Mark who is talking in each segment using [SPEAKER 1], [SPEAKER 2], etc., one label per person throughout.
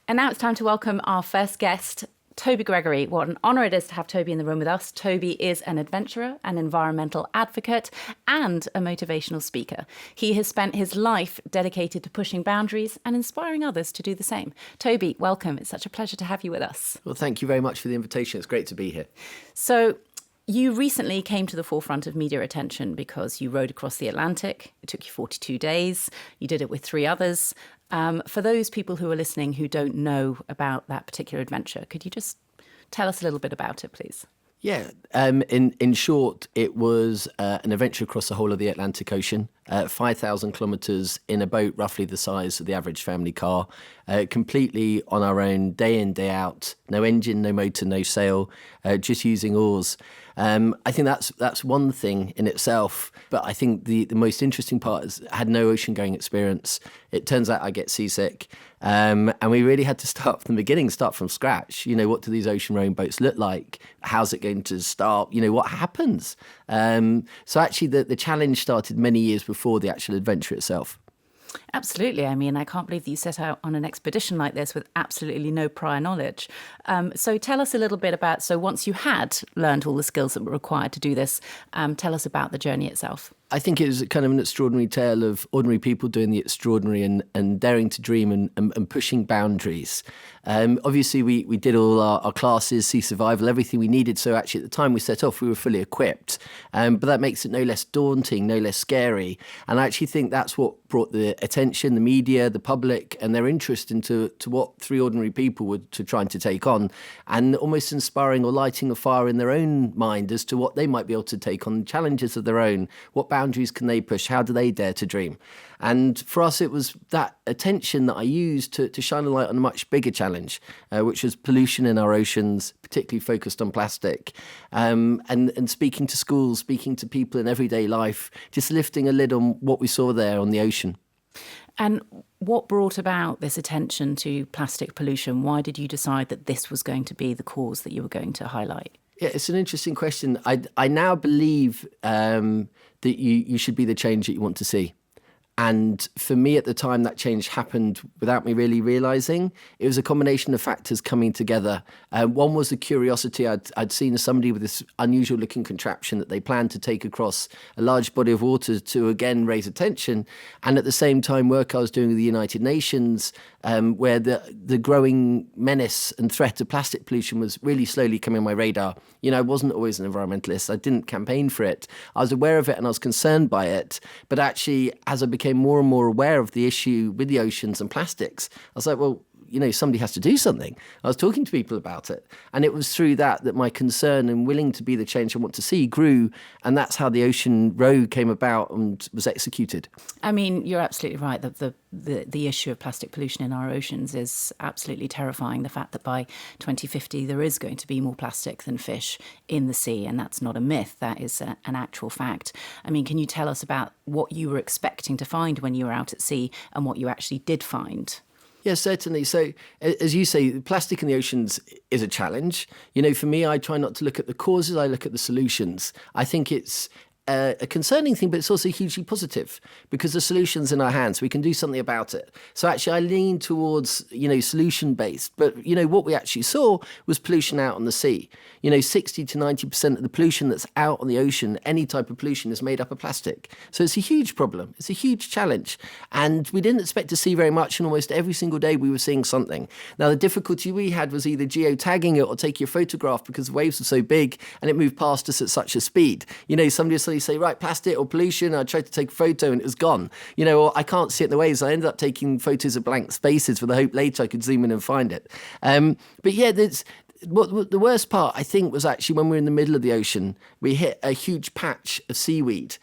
[SPEAKER 1] And now it's time to welcome our first guest, Toby Gregory. What an honour it is to have Toby in the room with us. Toby is an adventurer, an environmental advocate, and a motivational speaker. He has spent his life dedicated to pushing boundaries and inspiring others to do the same. Toby, welcome. It's such a pleasure to have you with us.
[SPEAKER 2] Well, thank you very much for the invitation. It's great to be here.
[SPEAKER 1] So, you recently came to the forefront of media attention because you rowed across the Atlantic. It took you 42 days. You did it with 3 others. For those people who are listening who don't know about that particular adventure, could you just tell us a little bit about it, please?
[SPEAKER 2] Yeah, in short, it was an adventure across the whole of the Atlantic Ocean, 5,000 kilometres in a boat roughly the size of the average family car, completely on our own, day in, day out, no engine, no motor, no sail, just using oars. I think that's one thing in itself, but I think the most interesting part is I had no ocean-going experience. It turns out I get seasick, and we really had to start from the beginning, start from scratch. You know, what do these ocean rowing boats look like? How's it going to start? You know, what happens? So actually the challenge started many years before the actual adventure itself.
[SPEAKER 1] Absolutely. I mean, I can't believe that you set out on an expedition like this with absolutely no prior knowledge. So tell us a little bit about, so once you had learned all the skills that were required to do this, tell us about the journey itself.
[SPEAKER 2] I think it was kind of an extraordinary tale of ordinary people doing the extraordinary and daring to dream and pushing boundaries. Obviously, we did all our classes, sea survival, everything we needed. So actually, at the time we set off, we were fully equipped. But that makes it no less daunting, no less scary. And I actually think that's what brought the attention, the media, the public, and their interest into what 3 ordinary people were trying to take on, and almost inspiring or lighting a fire in their own mind as to what they might be able to take on, challenges of their own, what boundaries can they push, how do they dare to dream. And for us, it was that attention that I used to shine a light on a much bigger challenge, which was pollution in our oceans, particularly focused on plastic, and speaking to schools, speaking to people in everyday life, just lifting a lid on what we saw there on the ocean.
[SPEAKER 1] And what brought about this attention to plastic pollution? Why did you decide that this was going to be the cause that you were going to highlight?
[SPEAKER 2] Yeah, it's an interesting question. I now believe that you should be the change that you want to see. And for me at the time, that change happened without me really realising. It was a combination of factors coming together. One was the curiosity. I'd seen somebody with this unusual looking contraption that they planned to take across a large body of water to again raise attention. And at the same time, work I was doing with the United Nations, where the growing menace and threat of plastic pollution was really slowly coming on my radar. You know, I wasn't always an environmentalist. I didn't campaign for it. I was aware of it and I was concerned by it. But actually, as I became more and more aware of the issue with the oceans and plastics, I was like, well, you know, somebody has to do something. I was talking to people about it. And it was through that my concern and willing to be the change I want to see grew. And that's how the Ocean Row came about and was executed.
[SPEAKER 1] I mean, you're absolutely right that the issue of plastic pollution in our oceans is absolutely terrifying. The fact that by 2050 there is going to be more plastic than fish in the sea, and that's not a myth, that is an actual fact. I mean, can you tell us about what you were expecting to find when you were out at sea and what you actually did find?
[SPEAKER 2] Yes, certainly. So, as you say, plastic in the oceans is a challenge. You know, for me, I try not to look at the causes, I look at the solutions. I think it's a concerning thing, but it's also hugely positive because the solution's in our hands. We can do something about it. So actually, I lean towards, you know, solution-based. But, you know, what we actually saw was pollution out on the sea. You know, 60 to 90% of the pollution that's out on the ocean, any type of pollution, is made up of plastic. So it's a huge problem. It's a huge challenge. And we didn't expect to see very much, and almost every single day we were seeing something. Now, the difficulty we had was either geotagging it or taking a photograph because the waves were so big and it moved past us at such a speed. You know, somebody will say, right, plastic or pollution. I tried to take a photo and it was gone. You know, or I can't see it in the waves. I ended up taking photos of blank spaces with the hope later I could zoom in and find it. But yeah, what the worst part, I think, was actually when we were in the middle of the ocean, we hit a huge patch of seaweed.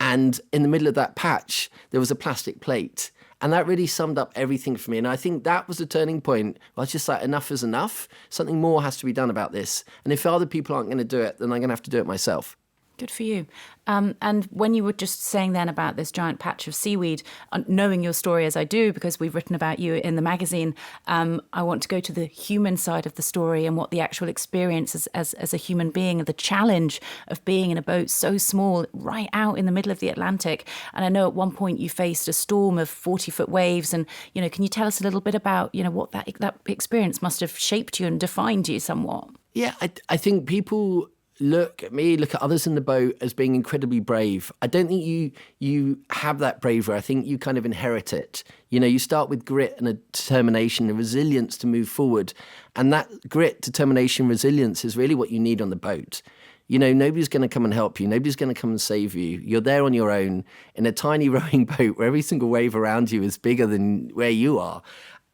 [SPEAKER 2] And in the middle of that patch, there was a plastic plate. And that really summed up everything for me. And I think that was the turning point. I was just like, enough is enough. Something more has to be done about this. And if other people aren't going to do it, then I'm going to have to do it myself.
[SPEAKER 1] Good for you. And when you were just saying then about this giant patch of seaweed, knowing your story as I do, because we've written about you in the magazine, I want to go to the human side of the story and what the actual experience as a human being, the challenge of being in a boat so small right out in the middle of the Atlantic. And I know at one point you faced a storm of 40-foot waves. And, can you tell us a little bit about, what that experience must have shaped you and defined you somewhat?
[SPEAKER 2] Yeah, I think people look at me, look at others in the boat as being incredibly brave. I don't think you have that bravery. I think you kind of inherit it. You start with grit and a determination, a resilience to move forward. And that grit, determination, resilience is really what you need on the boat. Nobody's going to come and help you. Nobody's going to come and save you. You're there on your own in a tiny rowing boat where every single wave around you is bigger than where you are.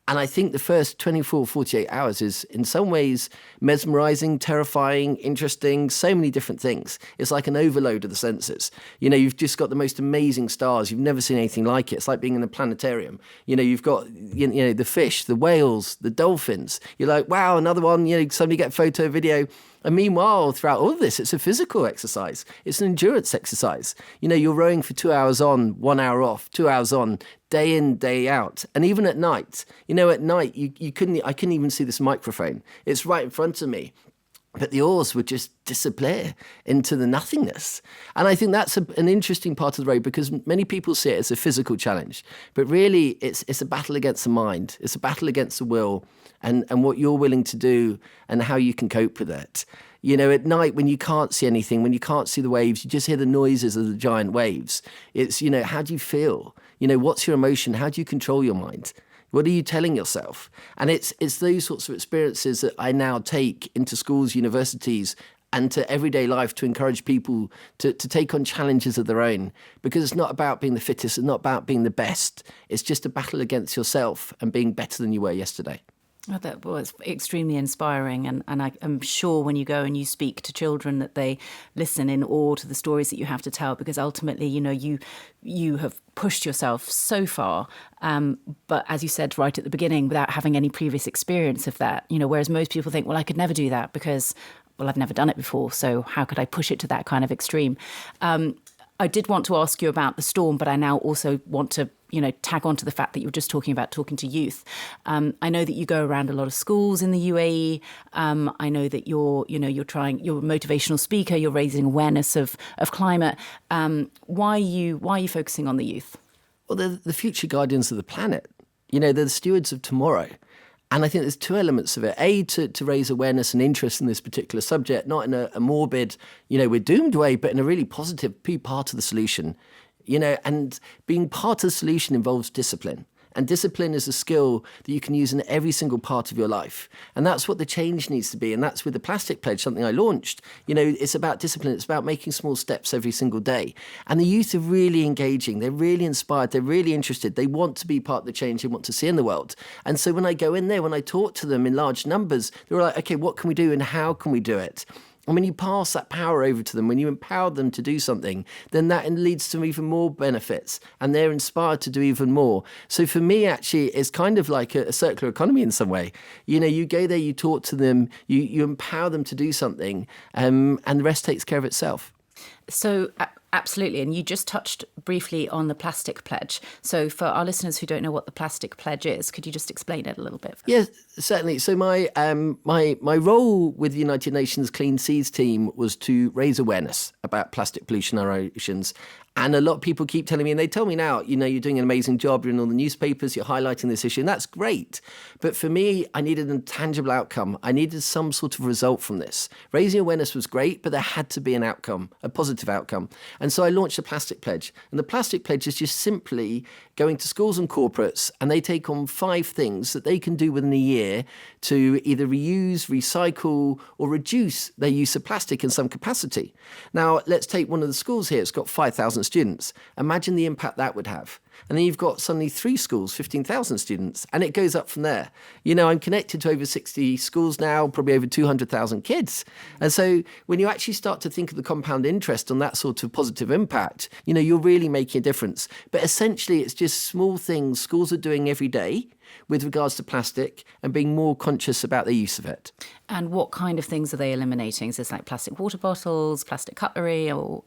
[SPEAKER 2] And I think the first 24, 48 hours is in some ways mesmerizing, terrifying, interesting, so many different things. It's like an overload of the senses. You've just got the most amazing stars. You've never seen anything like it. It's like being in a planetarium. You've got, the fish, the whales, the dolphins. You're like, wow, another one. Suddenly get a photo, video. And meanwhile, throughout all of this, it's a physical exercise. It's an endurance exercise. You're rowing for 2 hours on, 1 hour off, 2 hours on, day in, day out. And even at night, at night, I couldn't even see this microphone. It's right in front of me. But the oars would just disappear into the nothingness. And I think that's an interesting part of the road, because many people see it as a physical challenge. But really, it's a battle against the mind. It's a battle against the will and what you're willing to do and how you can cope with it. At night, when you can't see anything, when you can't see the waves, you just hear the noises of the giant waves. It's, how do you feel? What's your emotion? How do you control your mind? What are you telling yourself? And it's those sorts of experiences that I now take into schools, universities, and to everyday life to encourage people to take on challenges of their own. Because it's not about being the fittest, it's not about being the best. It's just a battle against yourself and being better than you were yesterday.
[SPEAKER 1] Oh, that was extremely inspiring. And I am sure when you go and you speak to children that they listen in awe to the stories that you have to tell, because ultimately, you have pushed yourself so far. But as you said right at the beginning, without having any previous experience of that, whereas most people think, well, I could never do that because, well, I've never done it before. So how could I push it to that kind of extreme? I did want to ask you about the storm, but I now also want to tag on to the fact that you were just talking about talking to youth. I know that you go around a lot of schools in the UAE. I know that you're a motivational speaker. You're raising awareness of climate. Why are you focusing on the youth?
[SPEAKER 2] Well, they're the future guardians of the planet. They're the stewards of tomorrow. And I think there's two elements of it. A, to raise awareness and interest in this particular subject, not in a morbid, we're doomed way, but in a really positive, be part of the solution. And being part of the solution involves discipline. And discipline is a skill that you can use in every single part of your life. And that's what the change needs to be. And that's with the Plastic Pledge, something I launched. It's about discipline. It's about making small steps every single day. And the youth are really engaging. They're really inspired. They're really interested. They want to be part of the change they want to see in the world. And so when I go in there, when I talk to them in large numbers, they're like, okay, what can we do and how can we do it? And when you pass that power over to them, when you empower them to do something, then that leads to even more benefits and they're inspired to do even more. So for me, actually, it's kind of like a circular economy in some way. You go there, you talk to them, you empower them to do something, and the rest takes care of itself.
[SPEAKER 1] So absolutely. And you just touched briefly on the Plastic Pledge. So for our listeners who don't know what the Plastic Pledge is, could you just explain it a little bit?
[SPEAKER 2] Yes, certainly. So my role with the United Nations Clean Seas team was to raise awareness about plastic pollution in our oceans. And a lot of people keep telling me, and they tell me now, you're doing an amazing job, you're in all the newspapers, you're highlighting this issue, and that's great. But for me, I needed a tangible outcome. I needed some sort of result from this. Raising awareness was great, but there had to be an outcome, a positive outcome. And so I launched the Plastic Pledge. And the Plastic Pledge is just simply going to schools and corporates, and they take on 5 things that they can do within a year to either reuse, recycle, or reduce their use of plastic in some capacity. Now, let's take one of the schools here. It's got 5,000 students. Imagine the impact that would have. And then you've got suddenly 3 schools, 15,000 students, and it goes up from there. You know, I'm connected to over 60 schools now, probably over 200,000 kids. And so when you actually start to think of the compound interest on that sort of positive impact, you know, you're really making a difference. But essentially, it's just small things schools are doing every day with regards to plastic and being more conscious about the use of it.
[SPEAKER 1] And what kind of things are they eliminating? Is this like plastic water bottles, plastic cutlery, or...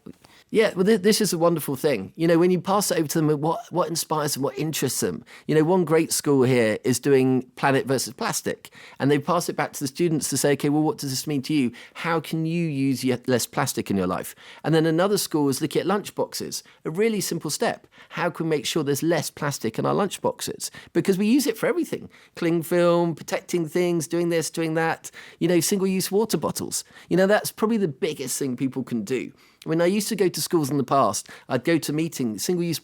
[SPEAKER 2] Yeah, well, this is a wonderful thing. You know, when you pass it over to them, what inspires them, what interests them. You know, one great school here is doing planet versus plastic. And they pass it back to the students to say, okay, well, what does this mean to you? How can you use yet less plastic in your life? And then another school is looking at lunch boxes. A really simple step. How can we make sure there's less plastic in our lunch boxes? Because we use it for everything. Cling film, protecting things, doing this, doing that. You know, single-use water bottles. You know, that's probably the biggest thing people can do. When I used to go to schools in the past, I'd go to meetings, single-use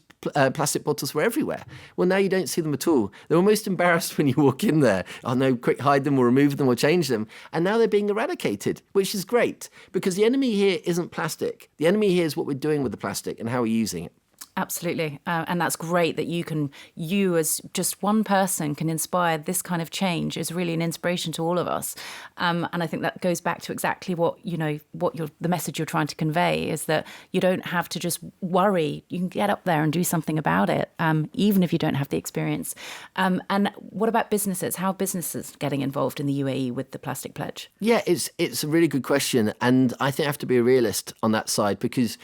[SPEAKER 2] plastic bottles were everywhere. Well, now you don't see them at all. They're almost embarrassed when you walk in there. Oh, no, quick, hide them or remove them or change them. And now they're being eradicated, which is great because the enemy here isn't plastic. The enemy here is what we're doing with the plastic and how we're using it.
[SPEAKER 1] Absolutely. And that's great that you as just one person can inspire this kind of change is really an inspiration to all of us. And I think that goes back to exactly what the message you're trying to convey is that you don't have to just worry. You can get up there and do something about it, even if you don't have the experience. And what about businesses? How are businesses getting involved in the UAE with the plastic pledge?
[SPEAKER 2] Yeah, it's a really good question. And I think I have to be a realist on that side because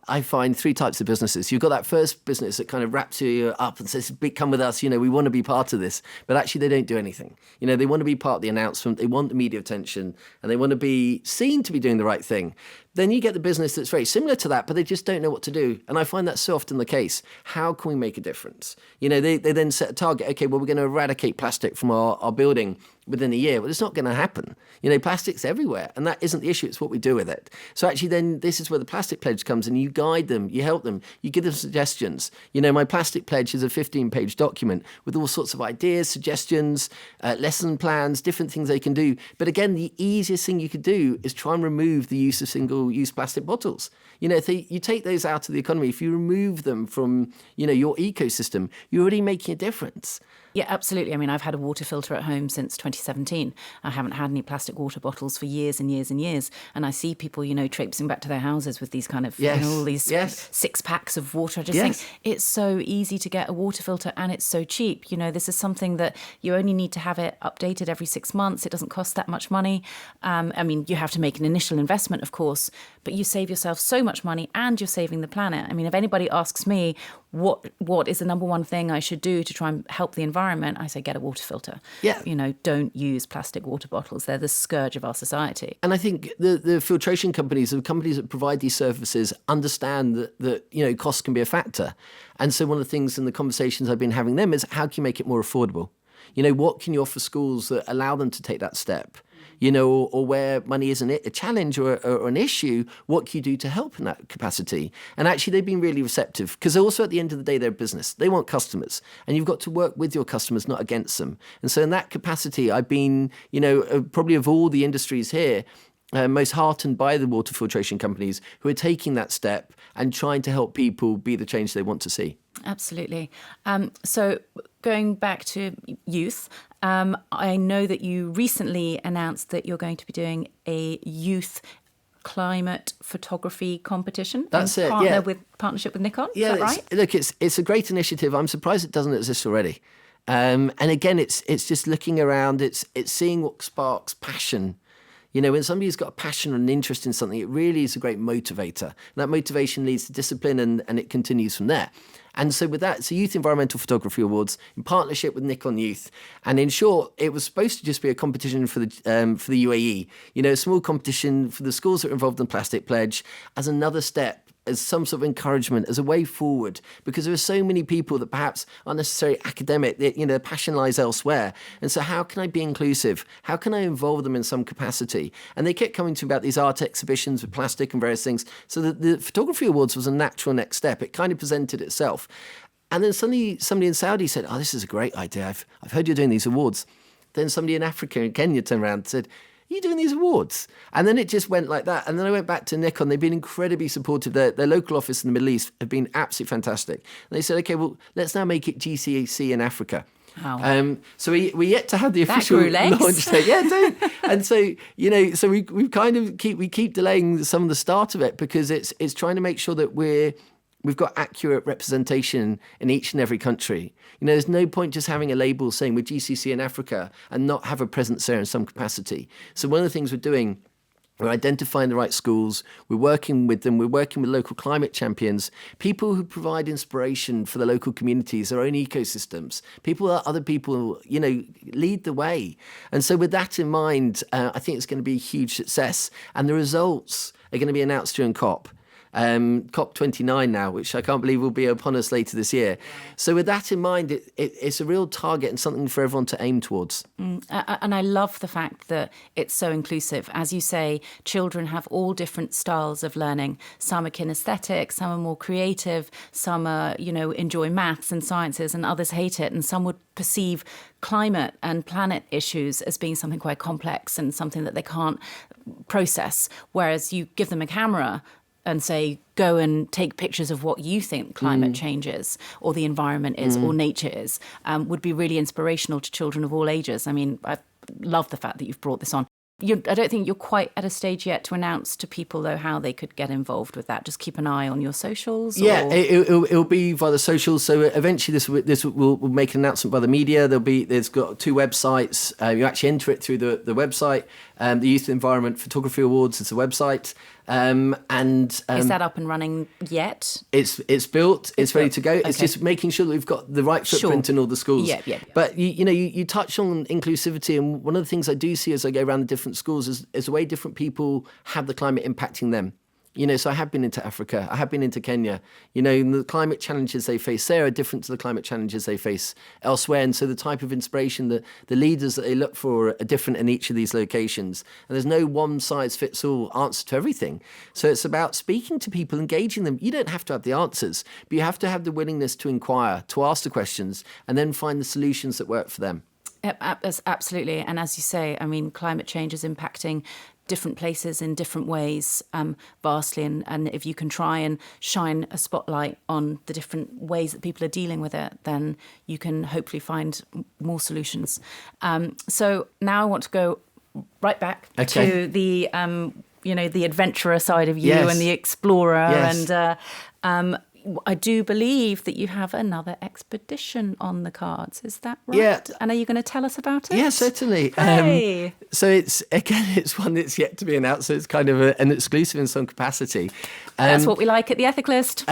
[SPEAKER 2] I find 3 types of businesses. You've got that first business that kind of wraps you up and says, come with us, you know, we want to be part of this. But actually they don't do anything. You know, they want to be part of the announcement. They want the media attention and they want to be seen to be doing the right thing. Then you get the business that's very similar to that, but they just don't know what to do. And I find that so often the case. How can we make a difference? You know, they then set a target. Okay, well, we're going to eradicate plastic from our building within a year. Well, it's not going to happen. You know, plastic's everywhere. And that isn't the issue. It's what we do with it. So actually then this is where the plastic pledge comes in. You guide them. You help them. You give them suggestions. You know, my plastic pledge is a 15-page document with all sorts of ideas, suggestions, lesson plans, different things they can do. But again, the easiest thing you could do is try and remove the use of single-use plastic bottles. You know, if you take those out of the economy, if you remove them from, you know, your ecosystem, you're already making a difference.
[SPEAKER 1] Yeah, absolutely. I mean, I've had a water filter at home since 2017. I haven't had any plastic water bottles for years and years and years. And I see people, you know, traipsing back to their houses with these kind of,
[SPEAKER 2] yes.
[SPEAKER 1] you know, all these 6 packs of water. I just think it's so easy to get a water filter and it's so cheap. You know, this is something that you only need to have it updated every 6 months. It doesn't cost that much money. I mean, you have to make an initial investment, of course, but you save yourself so much money and you're saving the planet. I mean, if anybody asks me what is the number one thing I should do to try and help the environment, I say get a water filter.
[SPEAKER 2] Yeah.
[SPEAKER 1] You know, don't use plastic water bottles. They're the scourge of our society.
[SPEAKER 2] And I think the filtration companies, the companies that provide these services, understand that you know, cost can be a factor. And so one of the things in the conversations I've been having them is how can you make it more affordable? You know, what can you offer schools that allow them to take that step? You know, or where money isn't a challenge or an issue, what can you do to help in that capacity? And actually, they've been really receptive because also at the end of the day, they're a business. They want customers and you've got to work with your customers, not against them. And so in that capacity, I've been, you know, probably of all the industries here, most heartened by the water filtration companies who are taking that step and trying to help people be the change they want to see.
[SPEAKER 1] Absolutely. So going back to youth, I know that you recently announced that you're going to be doing a youth climate photography competition.
[SPEAKER 2] That's it, yeah.
[SPEAKER 1] Partnership with Nikon,
[SPEAKER 2] yeah,
[SPEAKER 1] is that right?
[SPEAKER 2] Look, it's a great initiative. I'm surprised it doesn't exist already. And again, it's just looking around, it's seeing what sparks passion. You know, when somebody's got a passion and an interest in something, it really is a great motivator. And that motivation leads to discipline and it continues from there. And so with that, it's the Youth Environmental Photography Awards in partnership with Nikon Youth. And in short, it was supposed to just be a competition for the UAE. You know, a small competition for the schools that are involved in the Plastic Pledge as another step, as some sort of encouragement, as a way forward, because there are so many people that perhaps aren't necessarily academic, you know, their passion lies elsewhere. And so how can I be inclusive? How can I involve them in some capacity? And they kept coming to me about these art exhibitions with plastic and various things. So the Photography Awards was a natural next step. It kind of presented itself. And then suddenly somebody in Saudi said, oh, this is a great idea. I've heard you're doing these awards. Then somebody in Africa and Kenya turned around and said, you doing these awards? And then it just went like that. And then I went back to Nikon. They've been incredibly supportive. Their local office in the Middle East have been absolutely fantastic. And they said, okay, well, let's now make it GCC in Africa.
[SPEAKER 1] Wow.
[SPEAKER 2] So we yet to have the official launch date. Yeah, don't. And so, so we kind of keep delaying some of the start of it because it's trying to make sure that we've got accurate representation in each and every country. There's no point just having a label saying we're GCC in Africa and not have a presence there in some capacity. So one of the things we're doing, we're identifying the right schools, we're working with them, we're working with local climate champions, people who provide inspiration for the local communities, their own ecosystems, people that other people, lead the way. And so with that in mind, I think it's going to be a huge success. And the results are going to be announced during COP. COP29 now, which I can't believe will be upon us later this year. So with that in mind, it's a real target and something for everyone to aim towards.
[SPEAKER 1] And I love the fact that it's so inclusive. As you say, children have all different styles of learning. Some are kinesthetic, some are more creative, some are, enjoy maths and sciences, and others hate it. And some would perceive climate and planet issues as being something quite complex and something that they can't process. Whereas you give them a camera and say, go and take pictures of what you think climate change is, or the environment is, or nature is, would be really inspirational to children of all ages. I mean, I love the fact that you've brought this on. I don't think you're quite at a stage yet to announce to people, though, how they could get involved with that. Just keep an eye on your socials.
[SPEAKER 2] Yeah, it'll be via the socials. So eventually this will make an announcement by the media. There's got 2 websites. You actually enter it through the website. The Youth Environment Photography Awards is the website.
[SPEAKER 1] Is that up and running yet?
[SPEAKER 2] It's built. It's ready to go.
[SPEAKER 1] Okay.
[SPEAKER 2] It's just making sure that we've got the right footprint in all the schools.
[SPEAKER 1] Yeah.
[SPEAKER 2] But you touch on inclusivity, and one of the things I do see as I go around the different schools is the way different people have the climate impacting them. So I have been into Africa, I have been into Kenya, the climate challenges they face there are different to the climate challenges they face elsewhere. And so the type of inspiration, the leaders that they look for are different in each of these locations. And there's no one size fits all answer to everything. So it's about speaking to people, engaging them. You don't have to have the answers, but you have to have the willingness to inquire, to ask the questions, and then find the solutions that work for them.
[SPEAKER 1] Absolutely. And as you say, I mean, climate change is impacting different places in different ways vastly. And if you can try and shine a spotlight on the different ways that people are dealing with it, then you can hopefully find more solutions. So now I want to go right back to the, the adventurer side of you and the explorer. And I do believe that you have another expedition on the cards. Is that right?
[SPEAKER 2] Yeah.
[SPEAKER 1] And are you going to tell us about it?
[SPEAKER 2] Yeah, certainly.
[SPEAKER 1] Hey.
[SPEAKER 2] So it's one that's yet to be announced. So it's kind of an exclusive in some capacity.
[SPEAKER 1] That's what we like at the Ethicalist.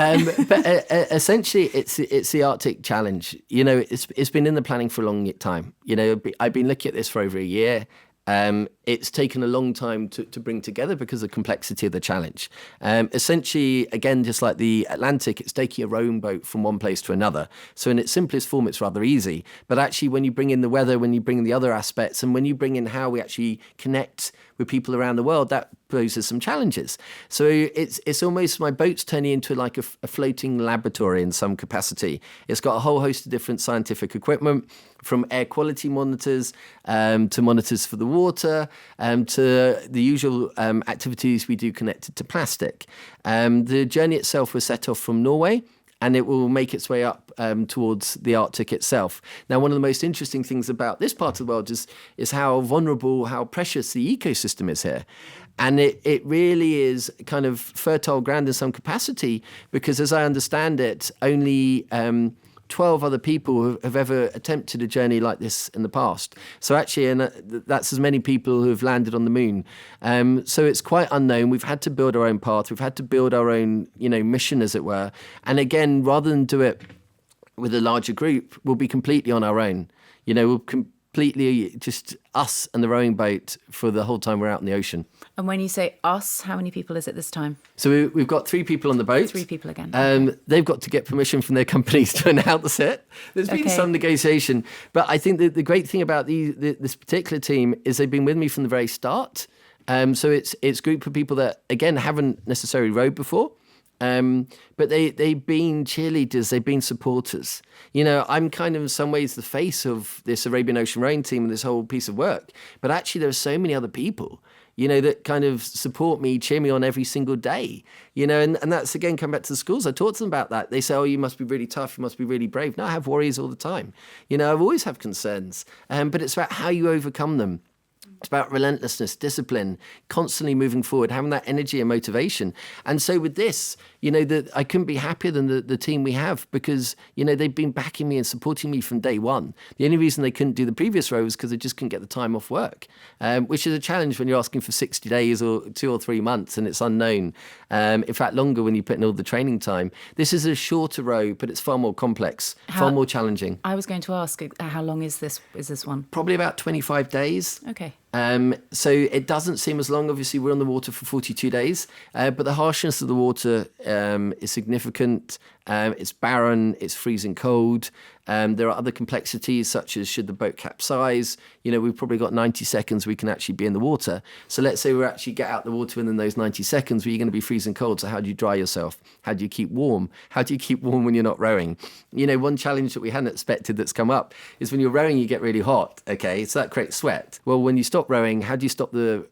[SPEAKER 2] But essentially, it's the Arctic Challenge. It's been in the planning for a long time. I've been looking at this for over a year. It's taken a long time to bring together because of the complexity of the challenge. Essentially, again, just like the Atlantic, it's taking a rowing boat from one place to another. So in its simplest form, it's rather easy. But actually, when you bring in the weather, when you bring in the other aspects, and when you bring in how we actually connect with people around the world, that poses some challenges. So it's almost, my boat's turning into like a floating laboratory in some capacity. It's got a whole host of different scientific equipment, from air quality monitors to monitors for the water, to the usual activities we do connected to plastic. The journey itself was set off from Norway, and it will make its way up towards the Arctic itself. Now, one of the most interesting things about this part of the world is how vulnerable, how precious the ecosystem is here. And it really is kind of fertile ground in some capacity, because as I understand it, only 12 other people have ever attempted a journey like this in the past. So actually, and that's as many people who have landed on the moon. So it's quite unknown. We've had to build our own path. We've had to build our own, mission, as it were. And again, rather than do it with a larger group, we'll be completely on our own. We'll completely just us and the rowing boat for the whole time we're out in the ocean.
[SPEAKER 1] And when you say us, how many people is it this time?
[SPEAKER 2] So we've got 3 people on the boat.
[SPEAKER 1] 3 people again.
[SPEAKER 2] They've got to get permission from their companies to announce it. There's been some negotiation. But I think that the great thing about this particular team is they've been with me from the very start. So it's a group of people that, again, haven't necessarily rowed before. But they've been cheerleaders, they've been supporters. I'm kind of in some ways the face of this Arabian Ocean rowing team and this whole piece of work. But actually there are so many other people, that kind of support me, cheer me on every single day, and that's, again, come back to the schools. I talk to them about that. They say, oh, you must be really tough, you must be really brave. No, I have worries all the time. I've always have concerns, but it's about how you overcome them. It's about relentlessness, discipline, constantly moving forward, having that energy and motivation. And so with this, I couldn't be happier than the team we have, because, they've been backing me and supporting me from day one. The only reason they couldn't do the previous row was because they just couldn't get the time off work, which is a challenge when you're asking for 60 days or 2 or 3 months and it's unknown. In fact, longer when you put in all the training time. This is a shorter row, but it's far more complex, far more challenging.
[SPEAKER 1] I was going to ask, how long is this one?
[SPEAKER 2] Probably about 25 days.
[SPEAKER 1] Okay.
[SPEAKER 2] So it doesn't seem as long. Obviously, we're on the water for 42 days, but the harshness of the water is significant. It's barren, it's freezing cold. There are other complexities, such as should the boat capsize. We've probably got 90 seconds we can actually be in the water. So let's say we actually get out the water within those 90 seconds, where you're going to be freezing cold. So how do you dry yourself? How do you keep warm? How do you keep warm when you're not rowing? One challenge that we hadn't expected that's come up is when you're rowing, you get really hot, okay? So that creates sweat. Well, when you stop rowing, how do you stop the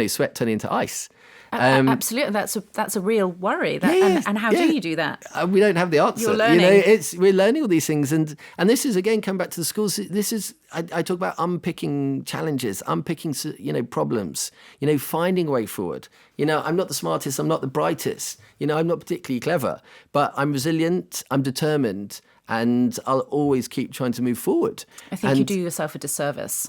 [SPEAKER 2] sweat turning into ice?
[SPEAKER 1] Absolutely, that's a real worry. And how do you do that?
[SPEAKER 2] We don't have the answer.
[SPEAKER 1] You're learning.
[SPEAKER 2] We're learning all these things, and this is, again, come back to the schools. This is I talk about unpicking challenges, unpicking problems. Finding a way forward. I'm not the smartest, I'm not the brightest. I'm not particularly clever, but I'm resilient, I'm determined, and I'll always keep trying to move forward.
[SPEAKER 1] I think you do yourself a disservice.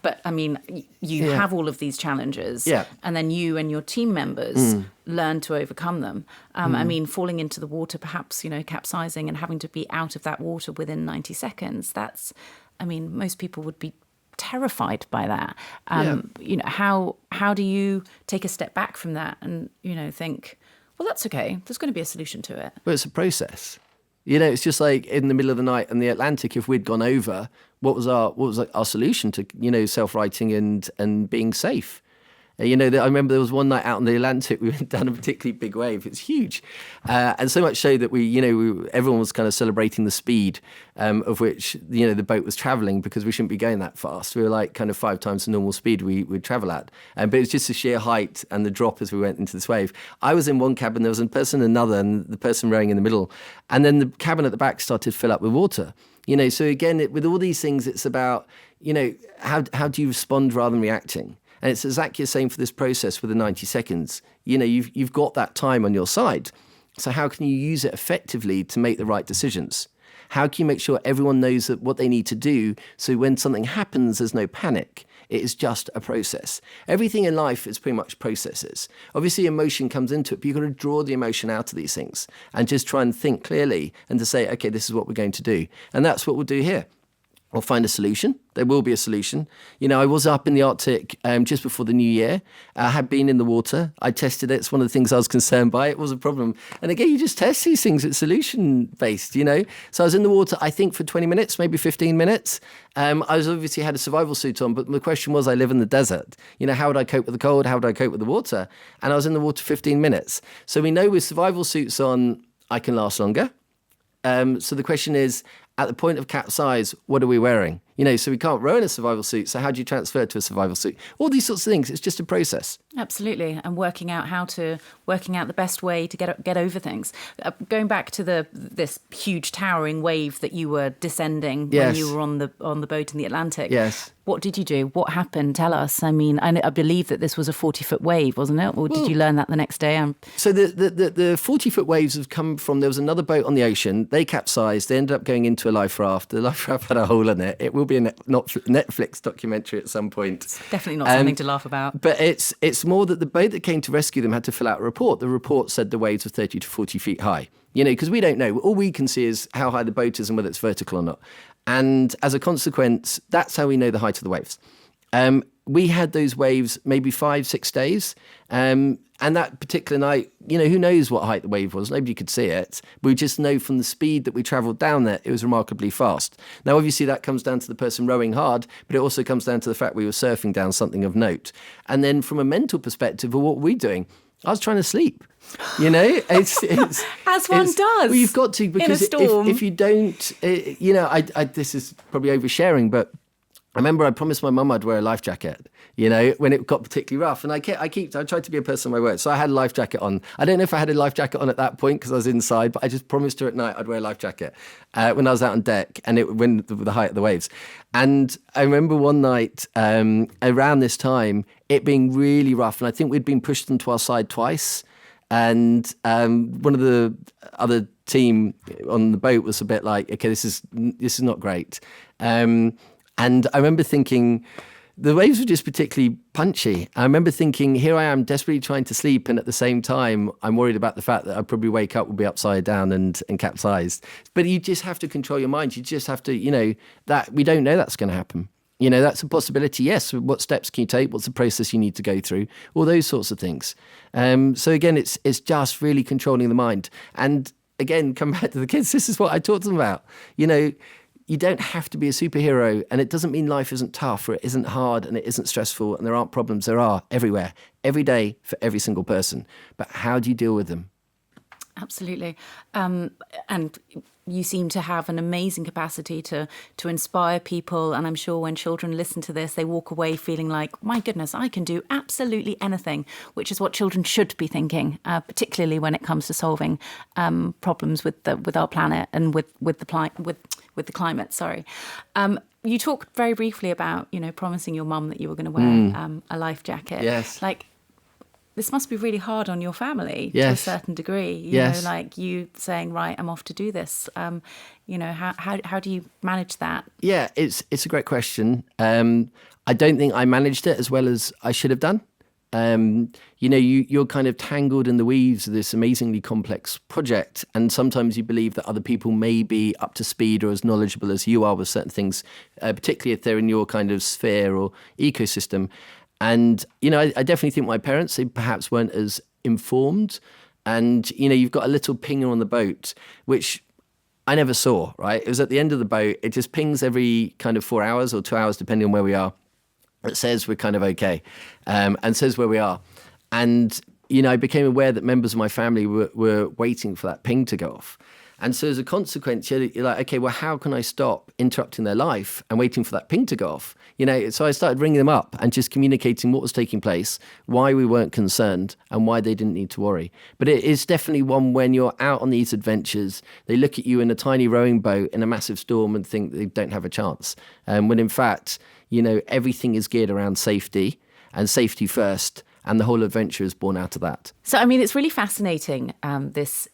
[SPEAKER 1] But, I mean, you have all of these challenges, and then you and your team members learn to overcome them. I mean, falling into the water, perhaps, capsizing and having to be out of that water within 90 seconds, most people would be terrified by that. How do you take a step back from that and, think, well, that's okay, there's going to be a solution to it?
[SPEAKER 2] Well, it's a process. It's just like in the middle of the night in the Atlantic, if we'd gone over, what was our solution to, self-righting and being safe? I remember there was one night out in the Atlantic, we went down a particularly big wave. It's huge. And so much so that everyone was kind of celebrating the speed of which, the boat was traveling, because we shouldn't be going that fast. We were like kind of 5 times the normal speed we'd travel at. But it was just the sheer height and the drop as we went into this wave. I was in one cabin, there was a person in another, and the person rowing in the middle. And then the cabin at the back started to fill up with water. So again, with all these things, it's about, how do you respond rather than reacting? And it's exactly the same for this process with the 90 seconds. You've got that time on your side. So how can you use it effectively to make the right decisions? How can you make sure everyone knows what they need to do, so when something happens, there's no panic? It is just a process. Everything in life is pretty much processes. Obviously, emotion comes into it, but you've got to draw the emotion out of these things and just try and think clearly and to say, okay, this is what we're going to do. And that's what we'll do here. We'll find a solution. There will be a solution. I was up in the Arctic just before the new year. I had been in the water. I tested it. It's one of the things I was concerned by. It was a problem. And again, you just test these things. It's solution-based, So I was in the water, I think, for 20 minutes, maybe 15 minutes. I was obviously had a survival suit on, but the question was, I live in the desert. How would I cope with the cold? How would I cope with the water? And I was in the water 15 minutes. So we know with survival suits on, I can last longer. So the question is, at the point of capsize, what are we wearing? So we can't row in a survival suit. So how do you transfer to a survival suit? All these sorts of things. It's just a process.
[SPEAKER 1] Absolutely. And working out the best way to get over things. Going back to this huge towering wave that you were descending when you were on the boat in the Atlantic.
[SPEAKER 2] Yes.
[SPEAKER 1] What did you do? What happened? Tell us. I mean, I believe that this was a 40-foot wave, wasn't it? Or did you learn that the next day?
[SPEAKER 2] So the 40-foot waves have come from, there was another boat on the ocean. They capsized. They ended up going into a life raft. The life raft had a hole in it. It will be a Netflix documentary at some point.
[SPEAKER 1] It's definitely not something to laugh about.
[SPEAKER 2] But it's more that the boat that came to rescue them had to fill out a report. The report said the waves were 30 to 40 feet high. Because we don't know. All we can see is how high the boat is and whether it's vertical or not. And as a consequence, that's how we know the height of the waves. We had those waves maybe 5-6 days. And that particular night, who knows what height the wave was? Nobody could see it. We just know from the speed that we travelled down there, it was remarkably fast. Now, obviously, that comes down to the person rowing hard, but it also comes down to the fact we were surfing down something of note. And then from a mental perspective, well, what were we doing? I was trying to sleep. It's
[SPEAKER 1] as one does.
[SPEAKER 2] Well, you've got to, because
[SPEAKER 1] in a storm.
[SPEAKER 2] if you don't, I this is probably oversharing, but I remember I promised my mum I'd wear a life jacket, when it got particularly rough. And I tried to be a person of my word. So I had a life jacket on. I don't know if I had a life jacket on at that point because I was inside, but I just promised her at night I'd wear a life jacket when I was out on deck and when the height of the waves. And I remember one night around this time, it being really rough. And I think we'd been pushed into our side twice. And one of the other team on the boat was a bit like, okay, this is not great. And I remember thinking, the waves were just particularly punchy. I remember thinking, here I am desperately trying to sleep, and at the same time, I'm worried about the fact that I'd probably wake up, will be upside down and capsized. But you just have to control your mind. You just have to, that we don't know that's going to happen. That's a possibility. Yes. What steps can you take? What's the process you need to go through? All those sorts of things. So again, it's just really controlling the mind. And again, come back to the kids. This is what I taught them about. You don't have to be a superhero, and it doesn't mean life isn't tough or it isn't hard and it isn't stressful and there aren't problems. There are everywhere, every day for every single person. But how do you deal with them?
[SPEAKER 1] Absolutely. And you seem to have an amazing capacity to inspire people. And I'm sure when children listen to this, they walk away feeling like, my goodness, I can do absolutely anything, which is what children should be thinking, particularly when it comes to solving problems with our planet and with the climate. Sorry. You talked very briefly about, promising your mum that you were going to wear a life jacket.
[SPEAKER 2] Yes.
[SPEAKER 1] This must be really hard on your family to a certain degree.
[SPEAKER 2] Yes.
[SPEAKER 1] Like you saying, right, I'm off to do this. How do you manage that?
[SPEAKER 2] Yeah, it's a great question. I don't think I managed it as well as I should have done. You're kind of tangled in the weaves of this amazingly complex project. And sometimes you believe that other people may be up to speed or as knowledgeable as you are with certain things, particularly if they're in your kind of sphere or ecosystem. And, I definitely think my parents, they perhaps weren't as informed. And, you've got a little pinger on the boat, which I never saw, right? It was at the end of the boat. It just pings every kind of 4 hours or 2 hours, depending on where we are. It says we're kind of okay, and says where we are. And, I became aware that members of my family were waiting for that ping to go off. And so as a consequence, you're like, okay, well, how can I stop interrupting their life and waiting for that ping to go off? So I started ringing them up and just communicating what was taking place, why we weren't concerned and why they didn't need to worry. But it is definitely one when you're out on these adventures, they look at you in a tiny rowing boat in a massive storm and think they don't have a chance. When in fact, everything is geared around safety and safety first. And the whole adventure is born out of that.
[SPEAKER 1] So, it's really fascinating, this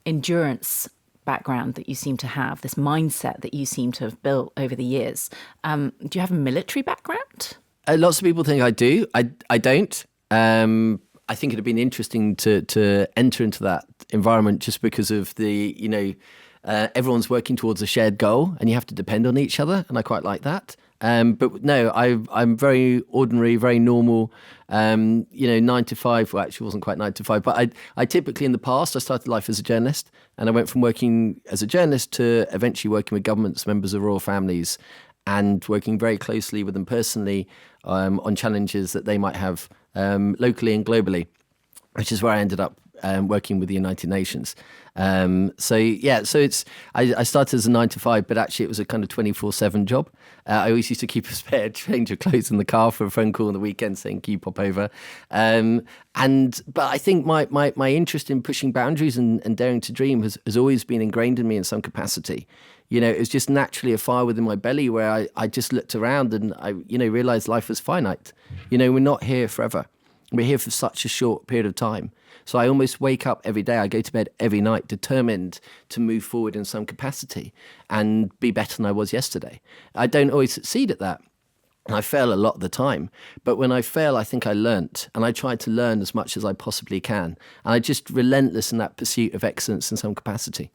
[SPEAKER 1] endurance background that you seem to have, this mindset that you seem to have built over the years. Do you have a military background?
[SPEAKER 2] Lots of people think I do. I don't. I think it'd have been interesting to enter into that environment just because of the, everyone's working towards a shared goal and you have to depend on each other. And I quite like that. But no, I'm very ordinary, very normal, 9 to 5. Well, actually, it wasn't quite 9 to 5. But I typically, in the past, I started life as a journalist. And I went from working as a journalist to eventually working with governments, members of royal families, and working very closely with them personally on challenges that they might have locally and globally, which is where I ended up working with the United Nations. So it's I started as a 9 to 5, but actually it was a kind of 24/7 job. I always used to keep a spare change of clothes in the car for a phone call on the weekend saying, "Can you pop over?" But I think my interest in pushing boundaries and daring to dream has always been ingrained in me in some capacity. It was just naturally a fire within my belly where I just looked around and I realized life was finite. We're not here forever. We're here for such a short period of time. So I almost wake up every day, I go to bed every night determined to move forward in some capacity and be better than I was yesterday. I don't always succeed at that. And I fail a lot of the time. But when I fail, I think I learnt. And I try to learn as much as I possibly can. And I just relentless in that pursuit of excellence in some capacity.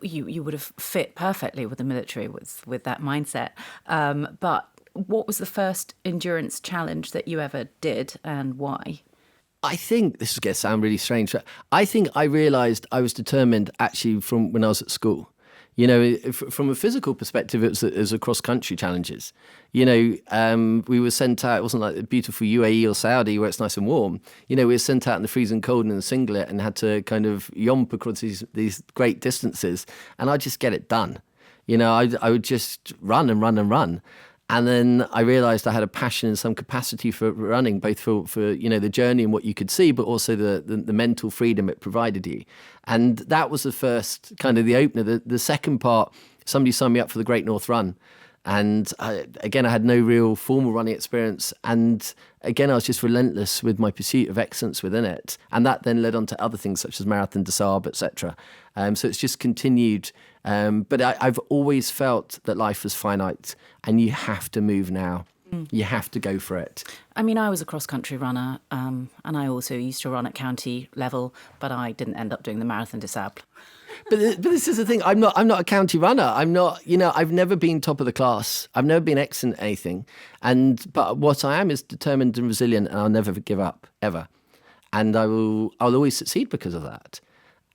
[SPEAKER 1] You would have fit perfectly with the military with that mindset. But what was the first endurance challenge that you ever did and why?
[SPEAKER 2] I think, this is going to sound really strange, but I think I realised I was determined actually from when I was at school. You know, from a physical perspective, it was across country challenges. You know, we were sent out. It wasn't like the beautiful UAE or Saudi where it's nice and warm. You know, we were sent out in the freezing cold in a singlet and had to kind of yomp across these great distances. And I'd just get it done. You know, I would just run and run and run. And then I realised I had a passion and some capacity for running, both for you know, the journey and what you could see, but also the mental freedom it provided you. And that was the first kind of the opener. The second part, somebody signed me up for the Great North Run. And I had no real formal running experience. And again, I was just relentless with my pursuit of excellence within it. And that then led on to other things such as Marathon des Sables, etc. So it's just continued. But I've always felt that life was finite and you have to move now. You have to go for it.
[SPEAKER 1] I mean, I was a cross-country runner and I also used to run at county level, but I didn't end up doing the Marathon des Sables.
[SPEAKER 2] But this is the thing. I'm not a county runner. I'm not. You know, I've never been top of the class. I've never been excellent at anything. But what I am is determined and resilient, and I'll never give up ever. And I'll always succeed because of that.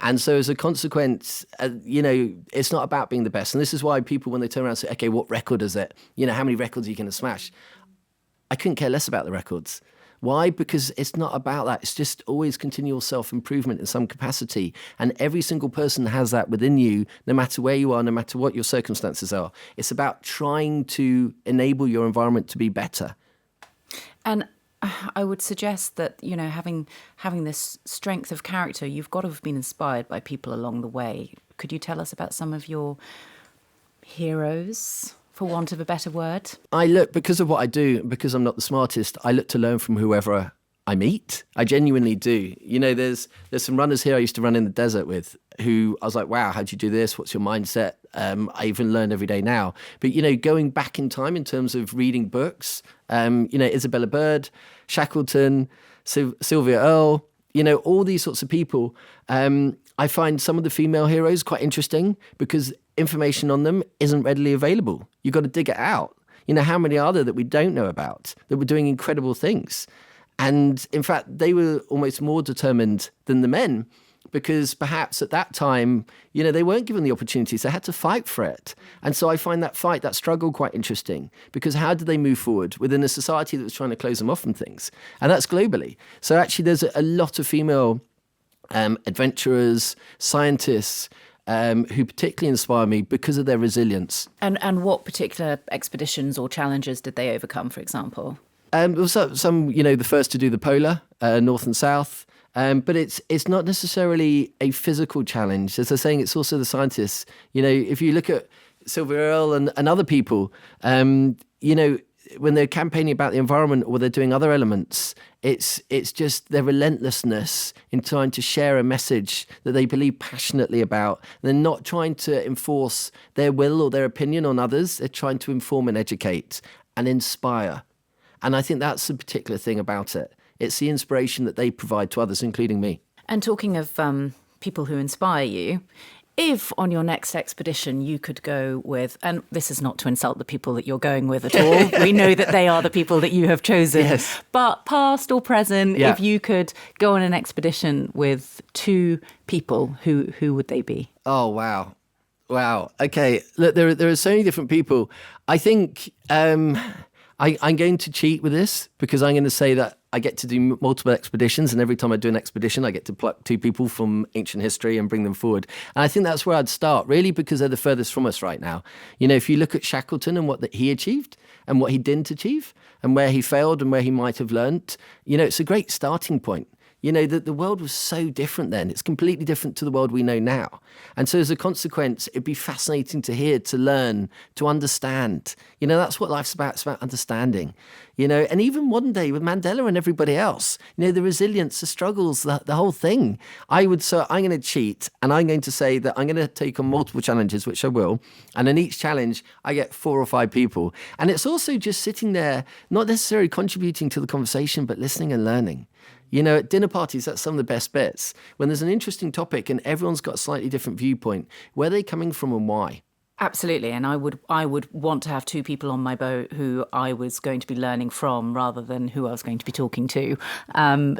[SPEAKER 2] And so as a consequence, you know, it's not about being the best. And this is why people, when they turn around and say, okay, what record is it? You know, how many records are you going to smash? I couldn't care less about the records. Why? Because it's not about that. It's just always continual self-improvement in some capacity. And every single person has that within you, no matter where you are, no matter what your circumstances are. It's about trying to enable your environment to be better.
[SPEAKER 1] And I would suggest that, you know, having this strength of character, you've got to have been inspired by people along the way. Could you tell us about some of your heroes, for want of a better word?
[SPEAKER 2] I look, because of what I do, because I'm not the smartest, I look to learn from whoever I meet. I genuinely do. You know, there's some runners here I used to run in the desert with who I was like, wow, how'd you do this? What's your mindset? I even learn every day now. But, you know, going back in time in terms of reading books, you know, Isabella Bird, Shackleton, Sylvia Earle, you know, all these sorts of people. I find some of the female heroes quite interesting because information on them isn't readily available. You've got to dig it out. You know, how many are there that we don't know about that were doing incredible things? And in fact, they were almost more determined than the men because perhaps at that time, you know, they weren't given the opportunities. They had to fight for it. And so I find that fight, that struggle quite interesting because how did they move forward within a society that was trying to close them off from things? And that's globally. So actually there's a lot of female adventurers, scientists, who particularly inspire me because of their resilience.
[SPEAKER 1] And what particular expeditions or challenges did they overcome, for example?
[SPEAKER 2] Some, you know, the first to do the polar, north and south. But it's not necessarily a physical challenge. As I was saying, it's also the scientists. You know, if you look at Sylvia Earle and other people, you know, when they're campaigning about the environment or they're doing other elements, it's just their relentlessness in trying to share a message that they believe passionately about. They're not trying to enforce their will or their opinion on others. They're trying to inform and educate and inspire. And I think that's the particular thing about it. It's the inspiration that they provide to others, including me.
[SPEAKER 1] And talking of people who inspire you, if on your next expedition you could go with, and this is not to insult the people that you're going with at all, we know that they are the people that you have chosen,
[SPEAKER 2] yes.
[SPEAKER 1] But past or present,
[SPEAKER 2] yeah.
[SPEAKER 1] If you could go on an expedition with two people, who would they be?
[SPEAKER 2] Oh, wow. Wow. Okay. Look, there are so many different people. I think I'm going to cheat with this because I'm going to say that I get to do multiple expeditions, and every time I do an expedition, I get to pluck two people from ancient history and bring them forward. And I think that's where I'd start, really, because they're the furthest from us right now. You know, if you look at Shackleton and what he achieved and what he didn't achieve and where he failed and where he might have learnt, you know, it's a great starting point. You know, the world was so different then. It's completely different to the world we know now. And so as a consequence, it'd be fascinating to hear, to learn, to understand. You know, that's what life's about. It's about understanding. You know, and even modern day with Mandela and everybody else, you know, the resilience, the struggles, the whole thing. I'm going to cheat and I'm going to say that I'm going to take on multiple challenges, which I will. And in each challenge, I get 4 or 5 people. And it's also just sitting there, not necessarily contributing to the conversation, but listening and learning. You know, at dinner parties, that's some of the best bits. When there's an interesting topic and everyone's got a slightly different viewpoint, where are they coming from and why?
[SPEAKER 1] Absolutely, and I would want to have two people on my boat who I was going to be learning from rather than who I was going to be talking to.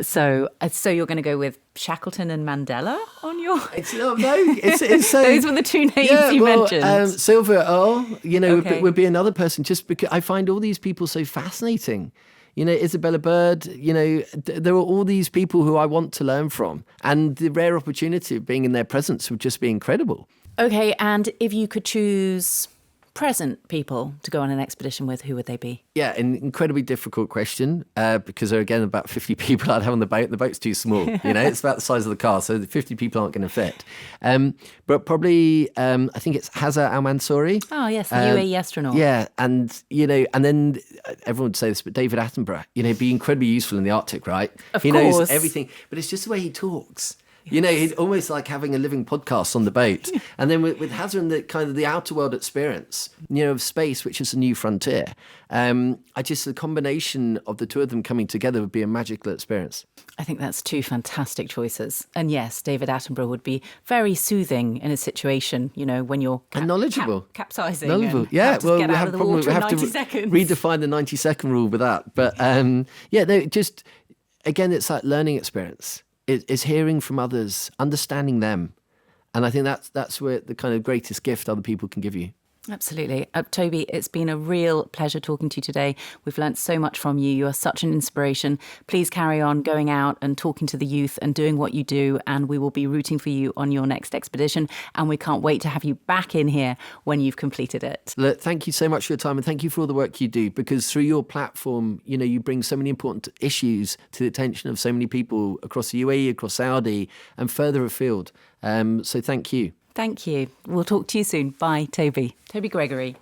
[SPEAKER 1] So you're going to go with Shackleton and Mandela on your?
[SPEAKER 2] It's so,
[SPEAKER 1] Those were the two names you mentioned.
[SPEAKER 2] Sylvia Earle,
[SPEAKER 1] Okay.
[SPEAKER 2] would be another person, just because I find all these people so fascinating. Isabella Bird, there are all these people who I want to learn from, and the rare opportunity of being in their presence would just be incredible.
[SPEAKER 1] Okay, and if you could choose present people to go on an expedition with, who would they be?
[SPEAKER 2] Yeah, an incredibly difficult question because there are, again, about 50 people I'd have on the boat. And the boat's too small, It's about the size of the car, so the 50 people aren't going to fit. But probably, I think it's Hazza Al-Mansouri.
[SPEAKER 1] Oh, yes, the UAE astronaut.
[SPEAKER 2] Yeah, and then everyone would say this, but David Attenborough, be incredibly useful in the Arctic, right? He
[SPEAKER 1] course.
[SPEAKER 2] knows everything, but it's just the way he talks. He's almost like having a living podcast on the boat. And then with Hazza and the kind of the outer world experience, of space, which is a new frontier. The combination of the two of them coming together would be a magical experience.
[SPEAKER 1] I think that's two fantastic choices. And yes, David Attenborough would be very soothing in a situation, when you're
[SPEAKER 2] and knowledgeable.
[SPEAKER 1] Capsizing.
[SPEAKER 2] Knowledgeable.
[SPEAKER 1] And
[SPEAKER 2] Yeah,
[SPEAKER 1] have to get out of the water
[SPEAKER 2] we
[SPEAKER 1] in
[SPEAKER 2] have
[SPEAKER 1] 90
[SPEAKER 2] to
[SPEAKER 1] seconds.
[SPEAKER 2] redefine the 90-second rule with that. But again, it's like learning experience. It's hearing from others, understanding them. And I think that's where the kind of greatest gift other people can give you.
[SPEAKER 1] Absolutely. Toby, it's been a real pleasure talking to you today. We've learnt so much from you. You are such an inspiration. Please carry on going out and talking to the youth and doing what you do. And we will be rooting for you on your next expedition. And we can't wait to have you back in here when you've completed it.
[SPEAKER 2] Look, thank you so much for your time, and thank you for all the work you do, because through your platform, you bring so many important issues to the attention of so many people across the UAE, across Saudi, and further afield. So thank you.
[SPEAKER 1] Thank you. We'll talk to you soon. Bye, Toby. Toby Gregory.